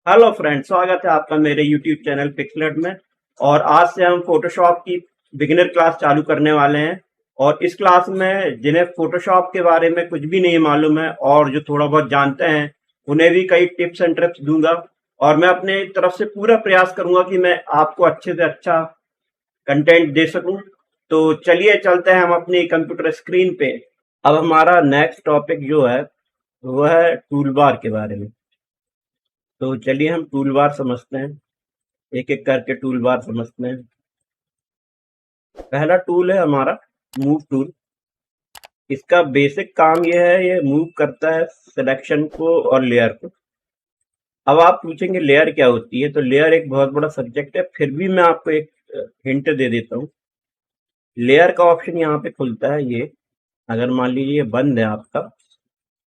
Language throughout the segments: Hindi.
हेलो फ्रेंड, स्वागत है आपका मेरे यूट्यूब चैनल पिक्सलेट में। और आज से हम फोटोशॉप की बिगिनर क्लास चालू करने वाले हैं। और इस क्लास में जिन्हें फोटोशॉप के बारे में कुछ भी नहीं मालूम है और जो थोड़ा बहुत जानते हैं उन्हें भी कई टिप्स एंड ट्रिक्स दूंगा। और मैं अपने तरफ से पूरा प्रयास करूंगा कि मैं आपको अच्छे से अच्छा कंटेंट दे सकूं। तो चलिए चलते हैं हम अपनी कंप्यूटर स्क्रीन पे। अब हमारा नेक्स्ट टॉपिक जो है वो है टूल बार के बारे में। तो चलिए हम टूल बार समझते हैं, एक एक करके टूल बार समझते हैं। पहला टूल है हमारा मूव टूल। इसका बेसिक काम यह है, ये मूव करता है सिलेक्शन को और लेयर को। अब आप पूछेंगे लेयर क्या होती है, तो लेयर एक बहुत बड़ा सब्जेक्ट है, फिर भी मैं आपको एक हिंट दे देता हूँ। लेयर का ऑप्शन यहाँ पे खुलता है, ये अगर मान लीजिए ये बंद है आपका,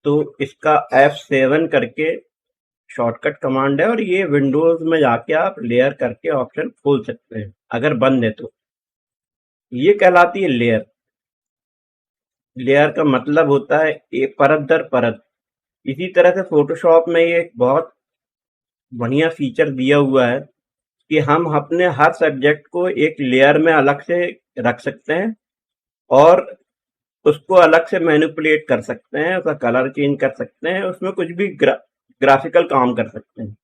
तो इसका F7 करके शॉर्टकट कमांड है और ये विंडोज में जाके आप लेयर करके ऑप्शन खोल सकते हैं अगर बंद है तो। ये कहलाती है लेयर। लेयर का मतलब होता है एक परत दर परत। इसी तरह से फोटोशॉप में ये एक बहुत बढ़िया फीचर दिया हुआ है कि हम अपने हर सब्जेक्ट को एक लेयर में अलग से रख सकते हैं और उसको अलग से मैनिपुलेट कर सकते हैं, उसका कलर चेंज कर सकते हैं, उसमें कुछ भी ग्राफिकल काम कर सकते हैं।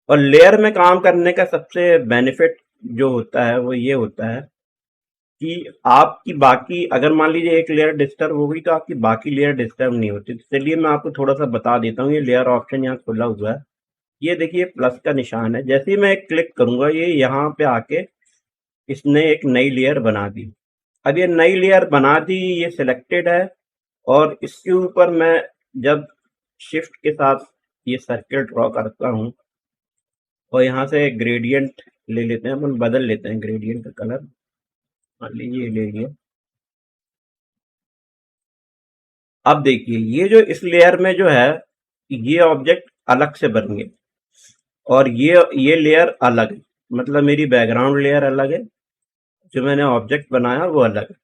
और लेयर में काम करने का सबसे बेनिफिट जो होता है वो ये होता है कि आपकी बाकी, अगर मान लीजिए एक लेयर डिस्टर्ब हो गई तो आपकी बाकी लेयर डिस्टर्ब नहीं होती। तो चलिए मैं आपको थोड़ा सा बता देता हूँ। ये लेयर ऑप्शन यहाँ खुला हुआ है, ये देखिए प्लस का निशान है। जैसे ही मैं क्लिक करूंगा ये यहाँ पे आके इसने एक नई लेयर बना दी। अब ये नई लेयर बना दी, ये सिलेक्टेड है। और इसके ऊपर मैं जब शिफ्ट के साथ ये सर्किल ड्रॉ करता हूँ और यहाँ से ग्रेडियंट ले लेते हैं, अपन बदल लेते हैं ग्रेडियंट का कलर। मान लीजिए ये ले लिया। अब देखिए ये जो इस लेयर में जो है, ये ऑब्जेक्ट अलग से बन गए और ये लेयर अलग है। मतलब मेरी बैकग्राउंड लेयर अलग है, जो मैंने ऑब्जेक्ट बनाया वो अलग है।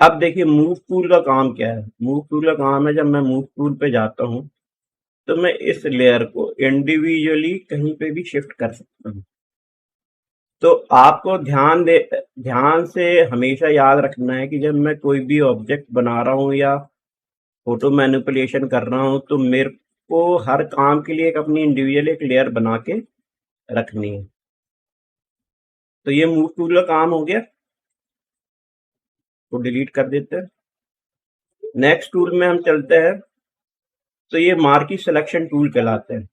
अब देखिए मूव टूल का काम क्या है। मूव टूल का काम है, जब मैं मूव टूल पे जाता हूँ तो मैं इस लेयर को इंडिविजुअली कहीं पे भी शिफ्ट कर सकता हूँ। तो आपको ध्यान से हमेशा याद रखना है कि जब मैं कोई भी ऑब्जेक्ट बना रहा हूँ या फोटो मैनिपुलेशन कर रहा हूँ तो मेरे को हर काम के लिए एक अपनी इंडिविजुअल एक लेयर बना के रखनी है। तो ये मूव टूल का काम हो गया, तो डिलीट कर देते हैं। नेक्स्ट टूल में हम चलते हैं, तो ये मार्की सिलेक्शन टूल कहलाते हैं।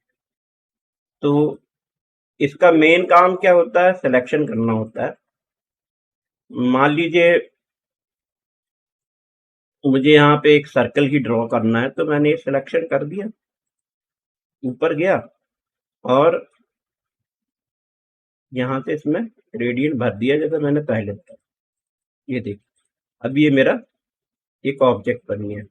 तो इसका मेन काम क्या होता है, सिलेक्शन करना होता है। मान लीजिए मुझे यहाँ पे एक सर्कल ही ड्रॉ करना है, तो मैंने ये सिलेक्शन कर दिया, ऊपर गया और यहाँ से इसमें ग्रेडियंट भर दिया जैसे मैंने पहले बताया। ये देखिए अब ये मेरा एक ऑब्जेक्ट बन गया।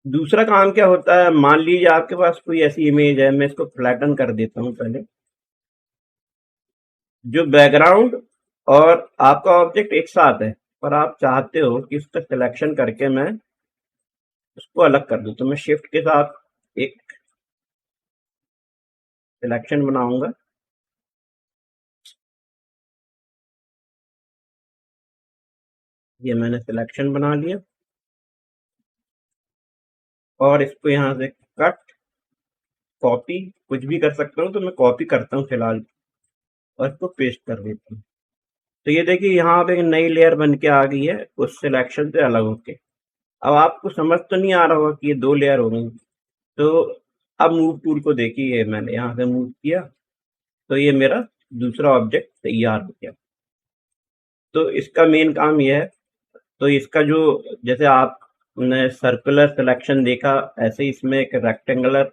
दूसरा काम क्या होता है, मान लीजिए आपके पास कोई ऐसी इमेज है, मैं इसको फ्लैटन कर देता हूँ पहले। जो बैकग्राउंड और आपका ऑब्जेक्ट एक साथ है, पर आप चाहते हो कि इसका सिलेक्शन करके मैं उसको अलग कर दूं, तो मैं शिफ्ट के साथ एक सिलेक्शन बनाऊंगा। ये मैंने सिलेक्शन बना लिया और इसको यहाँ से कट, कॉपी, कुछ भी कर सकता हूँ, तो मैं कॉपी करता हूँ फिलहाल और इसको पेस्ट कर देता हूँ। तो ये देखिए यहाँ पे एक नई लेयर बन के आ गई है उस सिलेक्शन से अलग होके। अब आपको समझ तो नहीं आ रहा होगा कि ये दो लेयर हो गई। तो अब मूव टूल को देखिए, मैंने यहाँ से मूव किया तो ये मेरा दूसरा ऑब्जेक्ट तैयार हो गया। तो इसका मेन काम ये है। तो इसका जो, जैसे आपने सर्कुलर सिलेक्शन देखा, ऐसे ही इसमें एक रेक्टेंगुलर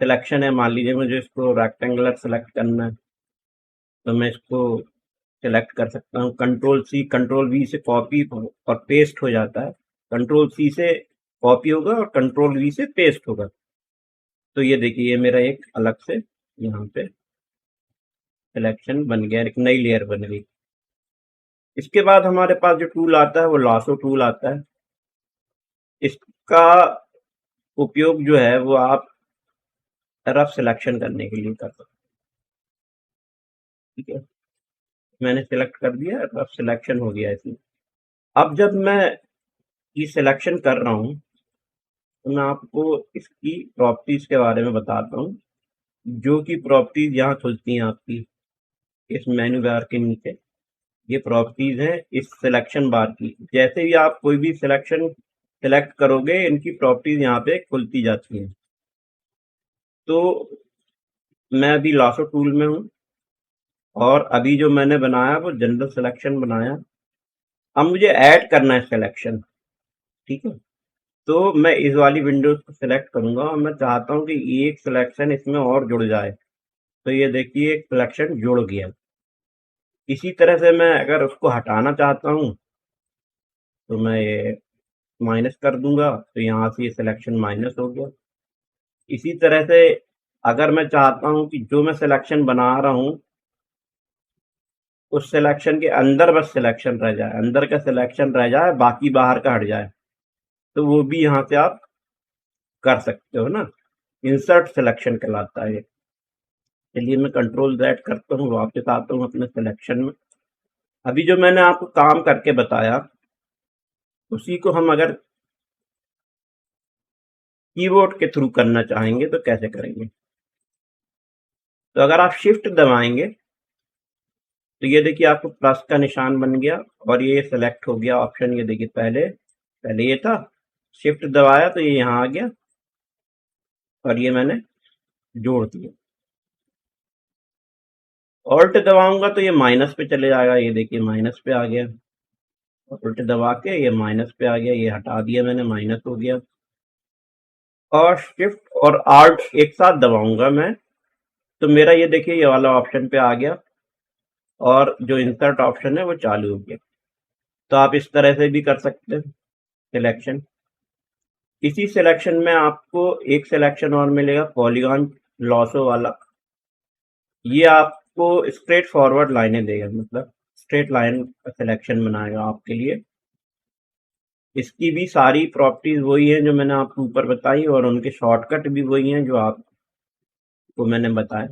सिलेक्शन है। मान लीजिए मुझे इसको रेक्टेंगुलर सेलेक्ट करना है, तो मैं इसको सेलेक्ट कर सकता हूँ। कंट्रोल सी कंट्रोल वी से कॉपी और पेस्ट हो जाता है। कंट्रोल सी से कॉपी होगा और कंट्रोल वी से पेस्ट होगा। तो ये देखिए ये मेरा एक अलग से यहाँ पे सिलेक्शन बन गया, एक नई लेयर बन गई। इसके बाद हमारे पास जो टूल आता है वो लासो टूल आता है। इसका उपयोग जो है वो आप रफ सिलेक्शन करने के लिए कर सकते हैं। ठीक है, मैंने सिलेक्ट कर दिया, रफ सिलेक्शन हो गया इसमें। अब जब मैं ये सिलेक्शन कर रहा हूँ तो मैं आपको इसकी प्रॉपर्टीज के बारे में बताता हूँ, जो कि प्रॉपर्टीज यहाँ खुलती हैं आपकी इस मेन्यू बार के नीचे। ये प्रॉपर्टीज हैं इस सिलेक्शन बार की। जैसे ही आप कोई भी सिलेक्शन सिलेक्ट करोगे, इनकी प्रॉपर्टीज यहाँ पे खुलती जाती हैं। तो मैं अभी लासो टूल में हूँ और अभी जो मैंने बनाया वो जनरल सिलेक्शन बनाया। अब मुझे ऐड करना है सिलेक्शन। ठीक है, तो मैं इस वाली विंडोज को सिलेक्ट करूंगा और मैं चाहता हूँ कि एक सिलेक्शन इसमें और जुड़ जाए। तो ये देखिए एक सिलेक्शन जुड़ गया। इसी तरह से मैं अगर उसको हटाना चाहता हूँ तो मैं ये माइनस कर दूंगा, तो यहाँ से ये सिलेक्शन माइनस हो गया। इसी तरह से अगर मैं चाहता हूँ कि जो मैं सिलेक्शन बना रहा हूँ उस सिलेक्शन के अंदर बस सिलेक्शन रह जाए, अंदर का सिलेक्शन रह जाए, बाकी बाहर का हट जाए, तो वो भी यहाँ से आप कर सकते हो ना। इंसर्ट सिलेक्शन कहलाता है ये। चलिए मैं कंट्रोल Z करता हूँ, वापस आता हूँ अपने सिलेक्शन में। अभी जो मैंने आपको काम करके बताया उसी को हम अगर कीबोर्ड के थ्रू करना चाहेंगे तो कैसे करेंगे। तो अगर आप शिफ्ट दबाएंगे तो ये देखिए आपको प्लस का निशान बन गया और ये सेलेक्ट हो गया ऑप्शन। ये देखिए पहले पहले ये था, शिफ्ट दबाया तो ये यहाँ आ गया और ये मैंने जोड़ दिया। ऑल्ट दबाऊंगा तो ये माइनस पे चले जाएगा। ये देखिए माइनस पे आ गया। ऑल्ट दबा के ये माइनस पे आ गया, ये हटा दिया मैंने, माइनस हो गया। और शिफ्ट और आल्ट एक साथ दबाऊंगा मैं तो मेरा ये देखिए ये वाला ऑप्शन पे आ गया और जो इंसर्ट ऑप्शन है वो चालू हो गया। तो आप इस तरह से भी कर सकते हैं सिलेक्शन। इसी सिलेक्शन में आपको एक सिलेक्शन और मिलेगा, पॉलीगॉन लॉसो वाला। ये आपको स्ट्रेट फॉरवर्ड लाइनें देगा, मतलब स्ट्रेट लाइन का सिलेक्शन बनाएगा आपके लिए। इसकी भी सारी प्रॉपर्टीज वही हैं जो मैंने आपको ऊपर बताई और उनके शॉर्टकट भी वही हैं जो आपको मैंने बताया।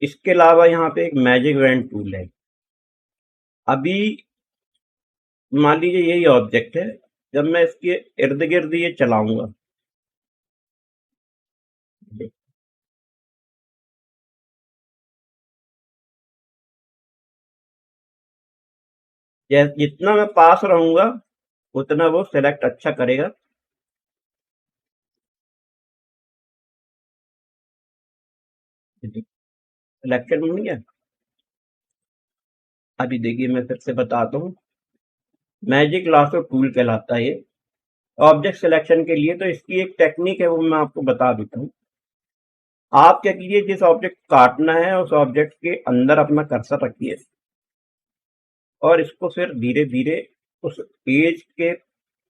इसके अलावा यहाँ पे एक मैजिक वेंट टूल है। अभी मान लीजिए यही ऑब्जेक्ट है, जब मैं इसके इर्द गिर्द ये चलाऊंगा, जितना मैं पास रहूंगा उतना वो सेलेक्ट अच्छा करेगा। सिलेक्शन बन गया। अभी देखिए मैं फिर से बताता हूँ, मैजिक लासो टूल कहलाता है ये ऑब्जेक्ट सिलेक्शन के लिए। तो इसकी एक टेक्निक है वो मैं आपको बता देता हूँ। आप क्या कीजिए, जिस ऑब्जेक्ट काटना है उस ऑब्जेक्ट के अंदर अपना कर्सर रखिए और इसको फिर धीरे धीरे उस एज के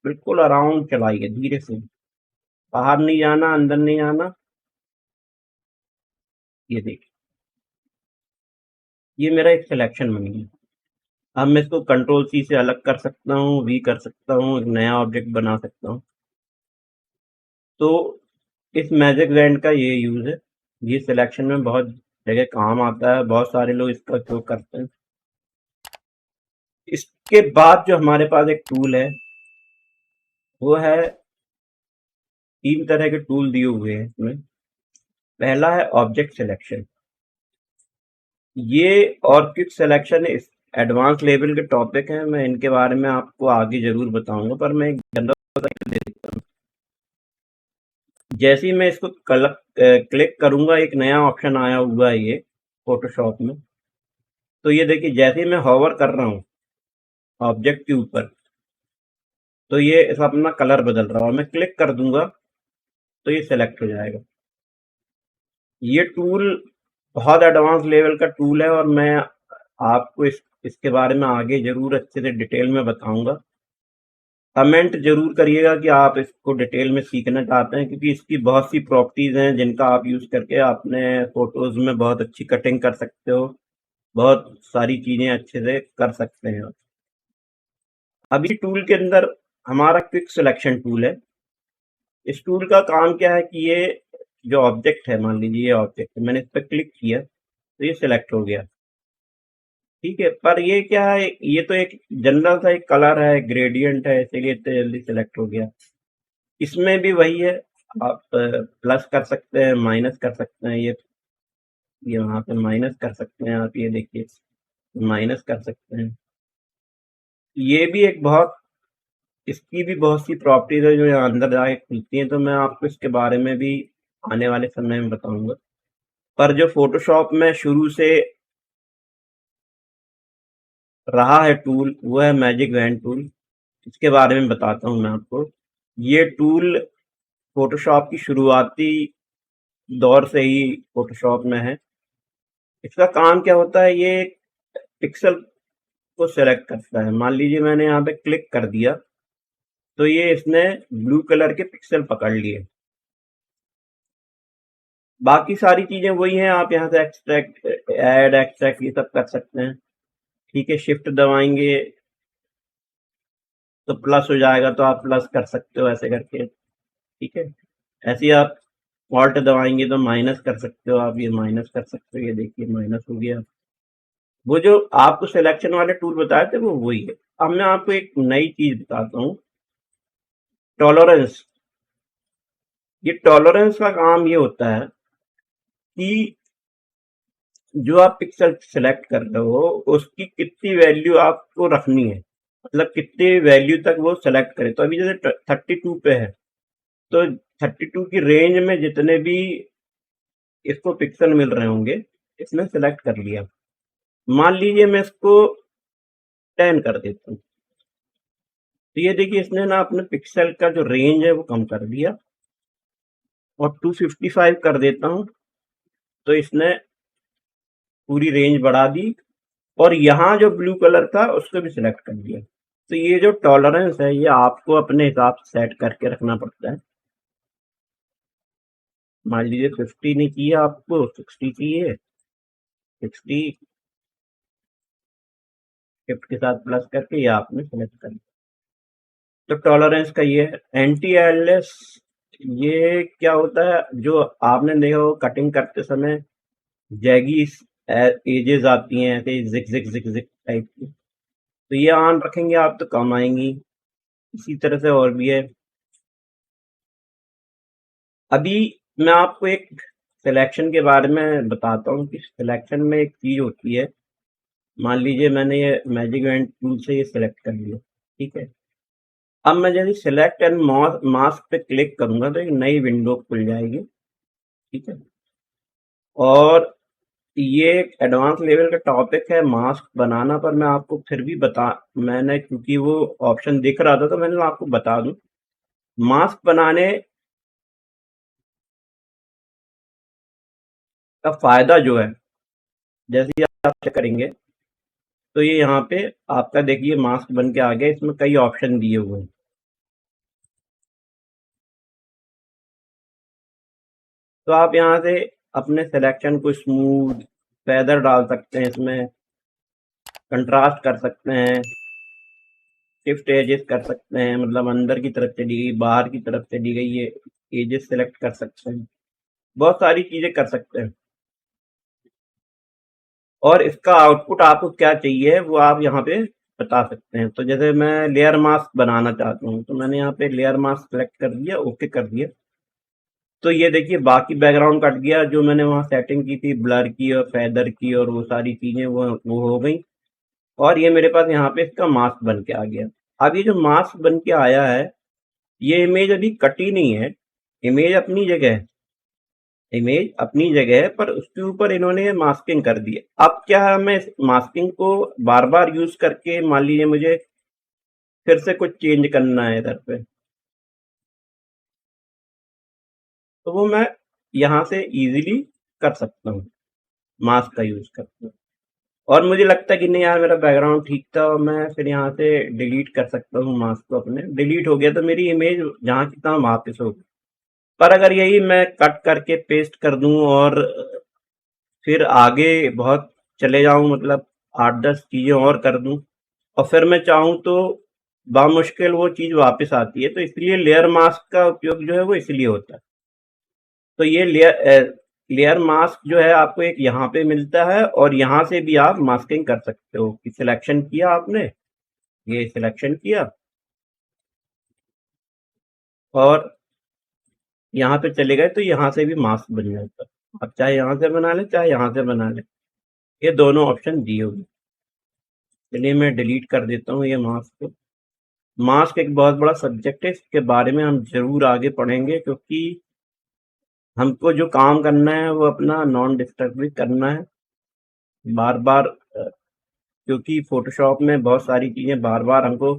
बिल्कुल अराउंड चलाइए, धीरे से, बाहर नहीं जाना, अंदर नहीं आना। ये देखिए ये मेरा एक सिलेक्शन बन गया। अब मैं इसको कंट्रोल C से अलग कर सकता हूँ, V कर सकता हूँ, एक नया ऑब्जेक्ट बना सकता हूँ। तो इस मैजिक बैंड का ये यूज है, ये सिलेक्शन में बहुत जगह काम आता है, बहुत सारे लोग इसका उपयोग करते हैं। इसके बाद जो हमारे पास एक टूल है वो है, तीन तरह के टूल दिए हुए हैं इसमें। पहला है ऑब्जेक्ट सिलेक्शन। ये और क्विक सिलेक्शन इस एडवांस लेवल के टॉपिक हैं, मैं इनके बारे में आपको आगे जरूर बताऊंगा, पर मैं एक जनरल दे देता हूँ। जैसे ही मैं इसको क्लिक करूंगा एक नया ऑप्शन आया हुआ है ये फोटोशॉप में। तो ये देखिए जैसे ही मैं हॉवर कर रहा हूँ ऑब्जेक्ट के ऊपर तो ये अपना कलर बदल रहा है और मैं क्लिक कर दूंगा तो ये सिलेक्ट हो जाएगा। ये टूल बहुत एडवांस लेवल का टूल है और मैं आपको इसके बारे में आगे जरूर अच्छे से डिटेल में बताऊंगा। कमेंट जरूर करिएगा कि आप इसको डिटेल में सीखना चाहते हैं, क्योंकि इसकी बहुत सी प्रॉपर्टीज हैं जिनका आप यूज करके अपने फोटोज में बहुत अच्छी कटिंग कर सकते हो, बहुत सारी चीजें अच्छे से कर सकते हैं। अभी टूल के अंदर हमारा क्विक सिलेक्शन टूल है। इस टूल का काम क्या है कि ये जो ऑब्जेक्ट है, मान लीजिए ये ऑब्जेक्ट है, मैंने इस पर क्लिक किया तो ये सिलेक्ट हो गया। ठीक है, पर ये क्या है, ये तो एक जनरल सा एक कलर है, ग्रेडियंट है, इसीलिए इतने जल्दी सिलेक्ट हो गया। इसमें भी वही है, आप प्लस कर सकते हैं, माइनस कर सकते हैं, ये वहां पे माइनस कर सकते हैं आप, ये देखिए माइनस कर सकते हैं। ये भी एक बहुत, इसकी भी बहुत सी प्रॉपर्टीज है जो यहाँ अंदर जाके खुलती हैं, तो मैं आपको इसके बारे में भी आने वाले समय में बताऊंगा। पर जो फोटोशॉप में शुरू से रहा है टूल, वो है मैजिक वैन टूल। इसके बारे में बताता हूँ मैं आपको। ये टूल फोटोशॉप की शुरुआती दौर से ही फोटोशॉप में है। इसका काम क्या होता है, ये पिक्सल को सेलेक्ट करता है। मान लीजिए मैंने यहाँ पे क्लिक कर दिया तो ये इसने ब्लू कलर के पिक्सल पकड़ लिए। बाकी सारी चीजें वही हैं, आप यहाँ से एक्सट्रैक्ट, ऐड, एक्सट्रैक्ट ये सब कर सकते हैं। ठीक है, शिफ्ट दबाएंगे तो प्लस हो जाएगा, तो आप प्लस कर सकते हो ऐसे करके। ठीक है, ऐसे ही आप ऑल्ट दबाएंगे तो माइनस कर सकते हो, आप ये माइनस कर सकते हो, ये देखिए माइनस हो गया। वो जो आपको सिलेक्शन वाले टूल बताए थे वो वही है। अब मैं आपको एक नई चीज बताता हूँ, टॉलरेंस। ये टॉलरेंस का काम ये होता है कि जो आप पिक्सल सेलेक्ट कर रहे हो उसकी कितनी वैल्यू आपको रखनी है, मतलब कितने वैल्यू तक वो सेलेक्ट करे। तो अभी जैसे 32 पे है, तो 32 की रेंज में जितने भी इसको पिक्सल मिल रहे होंगे इसने सेलेक्ट कर लिया। मान लीजिए मैं इसको 10 कर देता हूँ, तो ये देखिए इसने ना अपने पिक्सल का जो रेंज है वो कम कर दिया। और 255 कर देता हूँ तो इसने पूरी रेंज बढ़ा दी, और यहाँ जो ब्लू कलर था उसको भी सिलेक्ट कर दिया। तो ये जो टॉलरेंस है ये आपको अपने हिसाब से सेट करके रखना पड़ता है। मान लीजिए 50 नहीं चाहिए आपको, 60 चाहिए, 60 शिफ्ट के साथ प्लस करके ये आपने सेलेक्ट कर दिया। तो टॉलरेंस का ये है। एंटी एयरलेस, ये क्या होता है, जो आपने देखा हो कटिंग करते समय जैगी एजेस आती हैं ऐसे जिक जिक जिक जिक टाइप की, तो ये ऑन रखेंगे आप तो कम आएंगी। इसी तरह से और भी है। अभी मैं आपको एक सिलेक्शन के बारे में बताता हूँ कि सिलेक्शन में एक चीज होती है। मान लीजिए मैंने ये मैजिक इवेंट टूल से ये सिलेक्ट कर लिया। ठीक है, अब मैं जैसे सिलेक्ट एंड मास्क पे क्लिक करूंगा तो एक नई विंडो खुल जाएगी। ठीक है, और ये एक एडवांस लेवल का टॉपिक है मास्क बनाना, पर मैं आपको फिर भी मैंने क्योंकि वो ऑप्शन दिख रहा था तो मैंने आपको बता दूं। मास्क बनाने का फायदा जो है, जैसे ही आप चेक करेंगे तो ये यहाँ पे आपका देखिए मास्क बन के आ गया। इसमें कई ऑप्शन दिए हुए हैं, तो आप यहाँ से अपने सिलेक्शन को स्मूथ फेदर डाल सकते हैं, इसमें कंट्रास्ट कर सकते हैं, शिफ्ट एजेस कर सकते हैं, मतलब अंदर की तरफ चली गई, बाहर की तरफ चली गई, ये एजेस सेलेक्ट कर सकते हैं, बहुत सारी चीजें कर सकते हैं। और इसका आउटपुट आपको क्या चाहिए वो आप यहाँ पे बता सकते हैं। तो जैसे मैं लेयर मास्क बनाना चाहता हूँ तो मैंने यहाँ पे लेयर मास्क सेलेक्ट कर दिया, ओके कर दिया। तो ये देखिए बाकी बैकग्राउंड कट गया, जो मैंने वहाँ सेटिंग की थी ब्लर की और फेदर की और वो सारी चीजें वो हो गई। और ये मेरे पास यहाँ पे इसका मास्क बन के आ गया। अब ये जो मास्क बन के आया है, ये इमेज अभी कटी नहीं है, इमेज अपनी जगह है, इमेज अपनी जगह है, पर उसके ऊपर इन्होंने मास्किंग कर दी है। अब क्या है, मैं इस मास्किंग को बार बार यूज करके मान लीजिए मुझे फिर से कुछ चेंज करना है इधर पे, तो वो मैं यहाँ से इजीली कर सकता हूँ मास्क का यूज करके। और मुझे लगता है कि नहीं यार मेरा बैकग्राउंड ठीक था, और मैं फिर यहाँ से डिलीट कर सकता हूँ मास्क को। अपने डिलीट हो गया तो मेरी इमेज जहाँ की तहाँ वापस हो गई। पर अगर यही मैं कट करके पेस्ट कर दूं और फिर आगे बहुत चले जाऊं, मतलब 8-10 चीजें और कर दूं, और फिर मैं चाहूं तो बामुश्किल वो चीज़ वापस आती है, तो इसलिए लेयर मास्क का उपयोग जो है वो इसलिए होता है। तो ये लेयर मास्क जो है आपको एक यहाँ पे मिलता है और यहाँ से भी आप मास्किंग कर सकते हो कि सिलेक्शन किया आपने, ये सिलेक्शन किया और यहाँ पे चले गए तो यहाँ से भी मास्क बन जाता है। आप चाहे यहाँ से बना लें, चाहे यहाँ से बना लें। ये दोनों ऑप्शन दिए हुए। चलिए मैं डिलीट कर देता हूँ ये मास्क को। मास्क एक बहुत बड़ा सब्जेक्ट है, इसके बारे में हम ज़रूर आगे पढ़ेंगे क्योंकि हमको जो काम करना है वो अपना नॉन डिस्टर्बिंग करना है। बार-बार क्योंकि फ़ोटोशॉप में बहुत सारी चीज़ें बार-बार हमको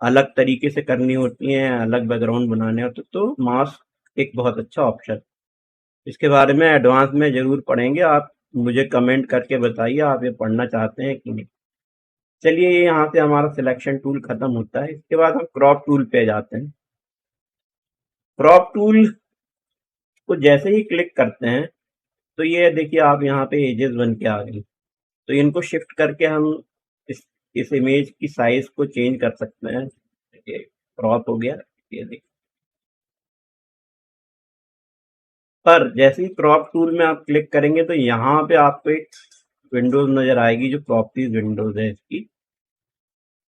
अलग तरीके से करनी होती हैं, अलग बैकग्राउंड बनाने होते हैं, तो मास्क एक बहुत अच्छा ऑप्शन है। इसके बारे में एडवांस में ज़रूर पढ़ेंगे। आप मुझे कमेंट करके बताइए आप ये पढ़ना चाहते हैं कि नहीं। चलिए ये यहाँ से हमारा सिलेक्शन टूल खत्म होता है। इसके बाद हम क्रॉप टूल पे जाते हैं। क्रॉप टूल को जैसे ही क्लिक करते हैं तो ये देखिए आप यहाँ पे एजेस बन के आ गई। तो इनको शिफ्ट करके हम इस इस इमेज की साइज को चेंज कर सकते हैं। ये क्रॉप हो गया, ये देखिए। पर जैसे ही क्रॉप टूल में आप क्लिक करेंगे तो यहाँ पे आपको एक विंडोज नजर आएगी जो प्रॉपर्टीज विंडोज है इसकी।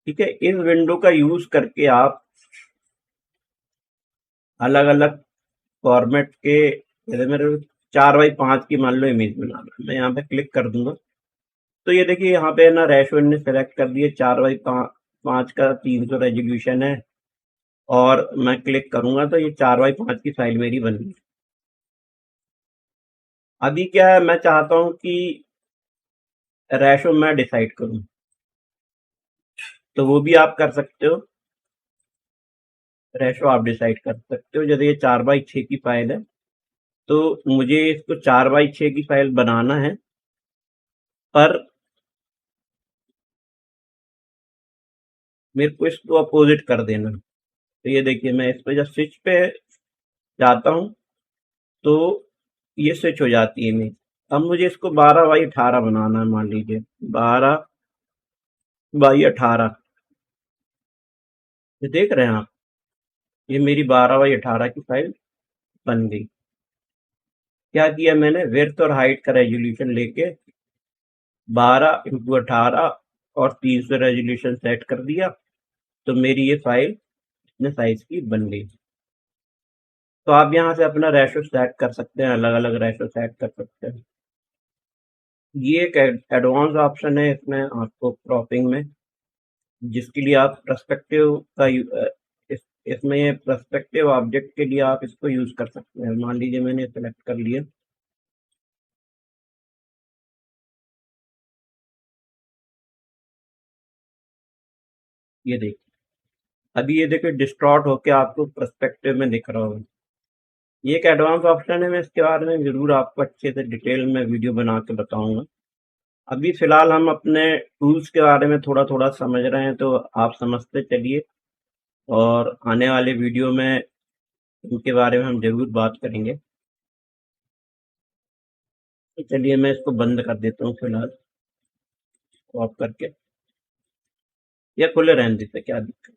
ठीक है, इस विंडो का यूज करके आप अलग अलग फॉर्मेट के, जैसे मेरे 4x5 की मान लो इमेज बनाना है, मैं यहाँ पे क्लिक कर दूंगा तो ये देखिए यहाँ पे ना रेशो ने सेलेक्ट कर दिए 4x5 का 300 रेजोल्यूशन है और मैं क्लिक करूंगा तो ये 4x5 की फाइल मेरी बन गई। अभी क्या है, मैं चाहता हूँ कि रेशो मैं डिसाइड करूँ, तो वो भी आप कर सकते हो। रेशो आप डिसाइड कर सकते हो। जैसे ये 4x6 की फाइल है तो मुझे इसको 4x6 की फाइल बनाना है, पर मेरे को इसको अपोजिट कर देना। तो ये देखिए मैं इस पे जब स्विच पे जाता हूँ तो ये स्विच हो जाती है इमेज। अब मुझे इसको 12x18 बनाना है, मान लीजिए 12x18। ये देख रहे हैं आप, ये मेरी 12x18 की फाइल बन गई। क्या किया मैंने, विड्थ और हाइट का रेजोल्यूशन लेके 12x18 और 300 रेजोल्यूशन सेट कर दिया तो मेरी ये फाइल इतने साइज की बन गई। तो आप यहाँ से अपना रेशो सेट कर सकते हैं, अलग अलग रेशो सेट कर सकते हैं। ये एक एडवांस ऑप्शन है इसमें आपको क्रॉपिंग में, जिसके लिए आप पर्सपेक्टिव का इसमें ये पर्सपेक्टिव ऑब्जेक्ट के लिए आप इसको यूज कर सकते हैं। मान लीजिए मैंने सेलेक्ट कर लिया, ये देखिए अभी ये देखिए डिस्टॉर्ट होके आपको पर्सपेक्टिव में दिख रहा होगा। ये एक एडवांस ऑप्शन है, मैं इसके बारे में जरूर आपको अच्छे से डिटेल में वीडियो बना के बताऊंगा। अभी फिलहाल हम अपने टूल्स के बारे में थोड़ा थोड़ा समझ रहे हैं, तो आप समझते चलिए और आने वाले वीडियो में इनके बारे में हम जरूर बात करेंगे। तो चलिए मैं इसको बंद कर देता हूँ फिलहाल, ऑफ करके, या खुले रहने देते, क्या दिक्कत।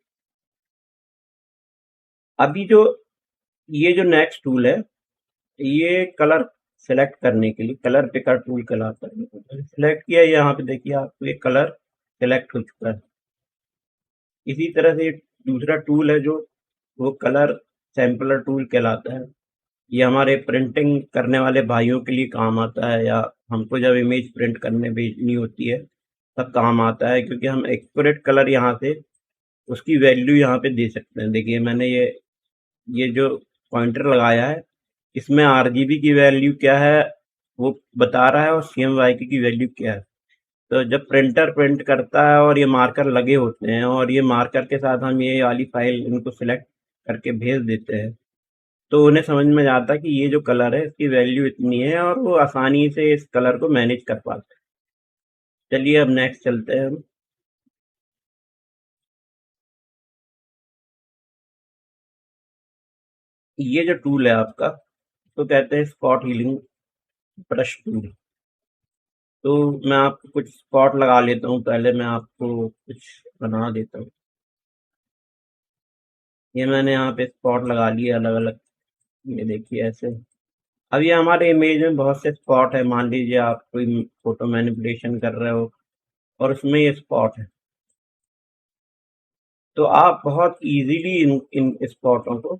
अभी जो ये जो नेक्स्ट टूल है, ये कलर सेलेक्ट करने के लिए कलर पिकर टूल कहलाता है। सेलेक्ट किया, यहाँ पे देखिए आपको ये कलर सेलेक्ट हो चुका है। इसी तरह से दूसरा टूल है जो वो कलर सैम्पलर टूल कहलाता है। ये हमारे प्रिंटिंग करने वाले भाइयों के लिए काम आता है, या हमको जब इमेज प्रिंट करने भेजनी होती है तब काम आता है, क्योंकि हम एक्यूरेट कलर यहाँ से उसकी वैल्यू यहाँ पे दे सकते हैं। देखिए मैंने ये जो पॉइंटर लगाया है, इसमें आरजीबी की वैल्यू क्या है वो बता रहा है और सीएमवाईके की वैल्यू क्या है। तो जब प्रिंटर प्रिंट करता है और ये मार्कर लगे होते हैं और ये मार्कर के साथ हम ये वाली फाइल इनको सिलेक्ट करके भेज देते हैं, तो उन्हें समझ में आता है कि ये जो कलर है इसकी वैल्यू इतनी है और वो आसानी से इस कलर को मैनेज कर पाते हैं। चलिए अब नेक्स्ट चलते हैं हम। ये जो टूल है आपका, तो कहते हैं स्पॉट हीलिंग ब्रश टूल। तो मैं आपको कुछ स्पॉट लगा लेता हूँ, पहले मैं आपको कुछ बना देता हूँ। ये मैंने यहाँ पे स्पॉट लगा लिए अलग अलग। ये देखिए ऐसे। अब ये हमारे इमेज में बहुत से स्पॉट है। मान लीजिए आप कोई फोटो मैनिपुलेशन कर रहे हो और उसमें ये स्पॉट है, तो आप बहुत इजीली इन स्पॉटों को,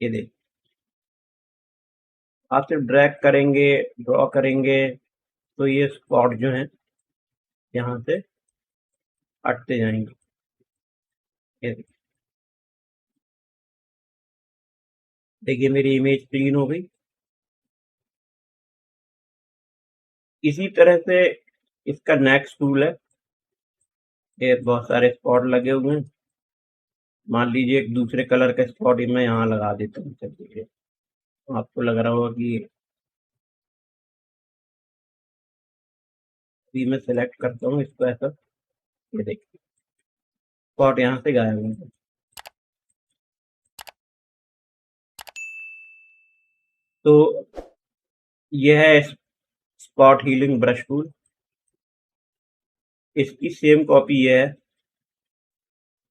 ये देखिए, आप सिर्फ ड्रैग करेंगे, ड्रॉ करेंगे, तो ये स्पॉट जो है यहाँ से हटते जाएंगे। ये देखिए मेरी इमेज क्लीन हो गई। इसी तरह से इसका नेक्स्ट टूल है। ये बहुत सारे स्पॉट लगे हुए हैं। मान लीजिए एक दूसरे कलर का स्पॉट मैं यहाँ लगा देता हूँ। चलिए, आपको लग रहा होगा कि अभी मैं सिलेक्ट करता हूँ इसको ऐसा। ये देखिए स्पॉट यहाँ से गायब हो गया। तो यह है स्पॉट हीलिंग ब्रश टूल। इसकी सेम कॉपी ये है,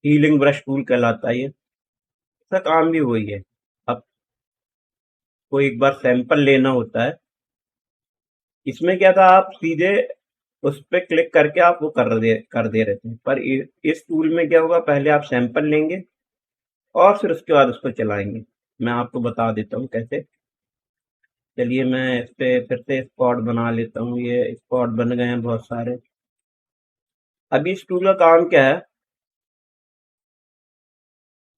हीलिंग ब्रश टूल कहलाता है ये। इसका काम भी वही है। आपको एक बार सैंपल लेना होता है। इसमें क्या था, आप सीधे उस पे क्लिक करके आप वो कर दे रहे थे, पर इस टूल में क्या होगा, पहले आप सैंपल लेंगे और फिर उसके बाद उसको चलाएंगे। मैं आपको बता देता हूँ कैसे। चलिए मैं इस पे फिर से स्पॉट बना लेता हूँ। ये स्पॉट बन गए हैं बहुत सारे। अभी इस टूल का काम क्या है,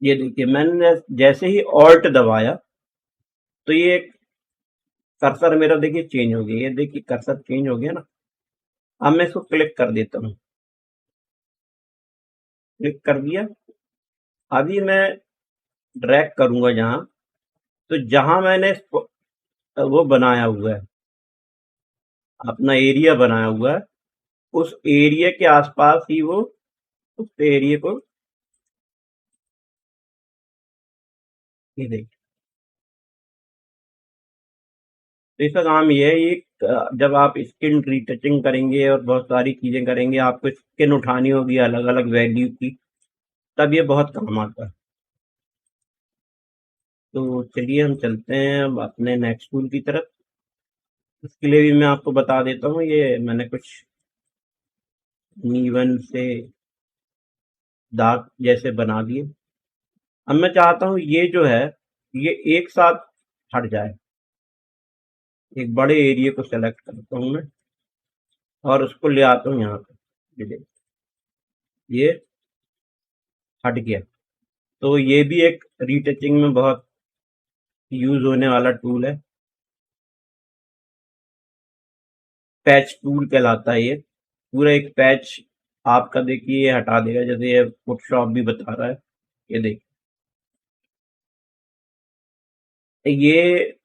ये देखिए मैंने जैसे ही ऑल्ट दबाया तो ये कर्सर मेरा देखिए चेंज हो गया। ये देखिए कर्सर चेंज हो गया ना। अब मैं इसको क्लिक कर देता हूँ। क्लिक कर दिया। अभी मैं ड्रैग करूंगा जहां, तो जहां मैंने वो बनाया हुआ है, अपना एरिया बनाया हुआ है, उस एरिया के आसपास ही वो उस एरिया को, ये देखिए। तो इसका काम ये है, ये जब आप स्किन रीटचिंग करेंगे और बहुत सारी चीजें करेंगे, आपको स्किन उठानी होगी अलग अलग वैल्यू की, तब ये बहुत काम आता है। तो चलिए हम चलते हैं अब अपने नेक्स्ट टूल की तरफ। इसके लिए भी मैं आपको बता देता हूँ, ये मैंने कुछ नीवन से दाग जैसे बना दिए। अब मैं चाहता हूँ ये जो है, ये एक साथ हट जाए। एक बड़े एरिया को सेलेक्ट करता हूँ मैं और उसको ले आता हूँ यहाँ पे। ये देखिए, ये हट गया। तो ये भी एक रीटचिंग में बहुत यूज होने वाला टूल है। पैच टूल कहलाता है ये। पूरा एक पैच आपका देखिए ये हटा देगा, जैसे ये फोटोशॉप भी बता रहा है। ये देखिए, ये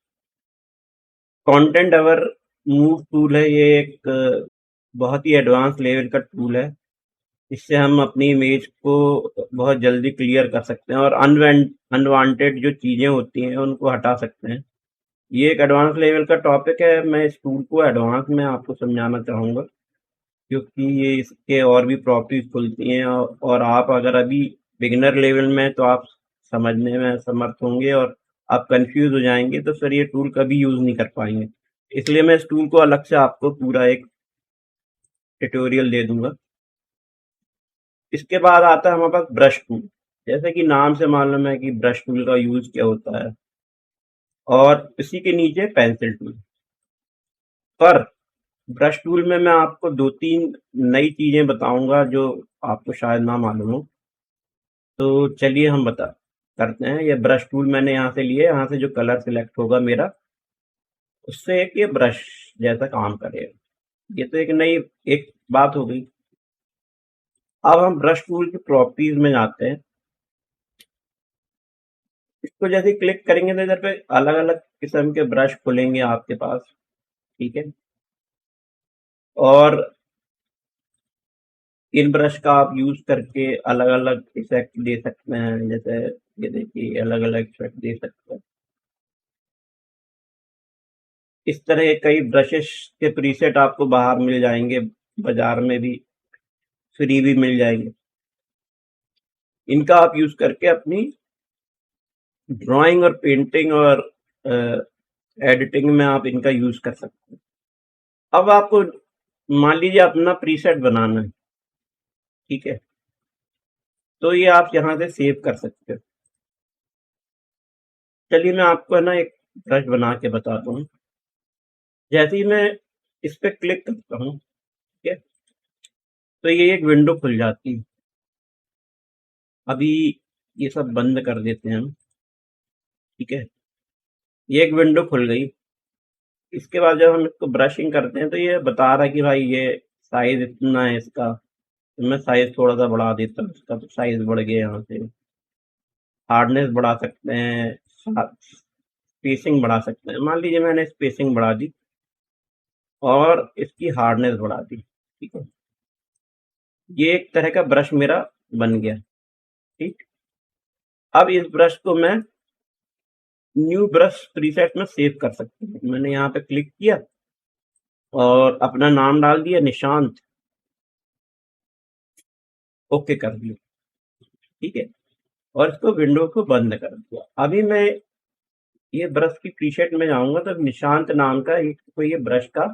कंटेंट अवर मूव टूल है। ये एक बहुत ही एडवांस लेवल का टूल है। इससे हम अपनी इमेज को बहुत जल्दी क्लियर कर सकते हैं और अनवांटेड जो चीजें होती हैं उनको हटा सकते हैं। ये एक एडवांस लेवल का टॉपिक है। मैं इस टूल को एडवांस में आपको समझाना चाहूंगा, क्योंकि ये इसके और भी प्रॉपर्टीज खुलती हैं, और आप अगर अभी बिगिनर लेवल में हैं, तो आप समझने में असमर्थ होंगे और आप कंफ्यूज हो जाएंगे, तो फिर ये टूल कभी यूज नहीं कर पाएंगे। इसलिए मैं इस टूल को अलग से आपको पूरा एक ट्यूटोरियल दे दूंगा। इसके बाद आता है हमारे पास ब्रश टूल। जैसे कि नाम से मालूम है कि ब्रश टूल का यूज क्या होता है, और इसी के नीचे पेंसिल टूल। पर ब्रश टूल में मैं आपको दो तीन नई चीजें बताऊंगा जो आपको शायद ना मालूम हो। तो चलिए हम बता करते हैं। ये ब्रश टूल मैंने यहाँ से लिए, यहाँ से जो कलर सिलेक्ट होगा मेरा, उससे एक ये ब्रश जैसा काम करेगा। ये तो एक नई एक बात हो गई। अब हम ब्रश टूल की प्रॉपर्टीज में जाते हैं। इसको जैसे क्लिक करेंगे तो इधर पे अलग अलग किस्म के ब्रश खुलेंगे आपके पास। ठीक है, और इन ब्रश का आप यूज करके अलग अलग इफेक्ट दे सकते हैं। जैसे ये देखिए अलग अलग इफेक्ट दे सकते हैं। इस तरह के कई ब्रशेस के प्रीसेट आपको बाहर मिल जाएंगे, बाजार में भी फ्री भी मिल जाएंगे। इनका आप यूज करके अपनी ड्राइंग और पेंटिंग और एडिटिंग में आप इनका यूज कर सकते हैं। अब आपको मान लीजिए अपना प्रीसेट बनाना है, ठीक है, तो ये आप यहाँ से सेव कर सकते हो। चलिए मैं आपको है ना एक ब्रश बना के बताता हूँ। जैसे ही मैं इस पे क्लिक करता हूँ, ठीक है, तो ये एक विंडो खुल जाती है। अभी ये सब बंद कर देते हैं हम, ठीक है, ये एक विंडो खुल गई। इसके बाद जब हम इसको ब्रशिंग करते हैं तो ये बता रहा है कि भाई ये साइज इतना है इसका, तो मैं साइज थोड़ा सा बढ़ा देता हूँ इसका, तो साइज बढ़ गया यहाँ से। हार्डनेस बढ़ा सकते हैं, स्पेसिंग बढ़ा सकते हैं। मान लीजिए मैंने स्पेसिंग बढ़ा दी और इसकी हार्डनेस बढ़ा दी, ठीक है, ये एक तरह का ब्रश मेरा बन गया। ठीक, अब इस ब्रश को मैं न्यू ब्रश प्रीसेट में सेव कर सकता हूँ। मैंने यहाँ पे क्लिक किया और अपना नाम डाल दिया निशांत, ओके कर दिया, ठीक है, और इसको विंडो को बंद कर दिया। अभी मैं ये ब्रश की प्रीसेट में जाऊंगा तो निशांत नाम का एक कोई ये ब्रश का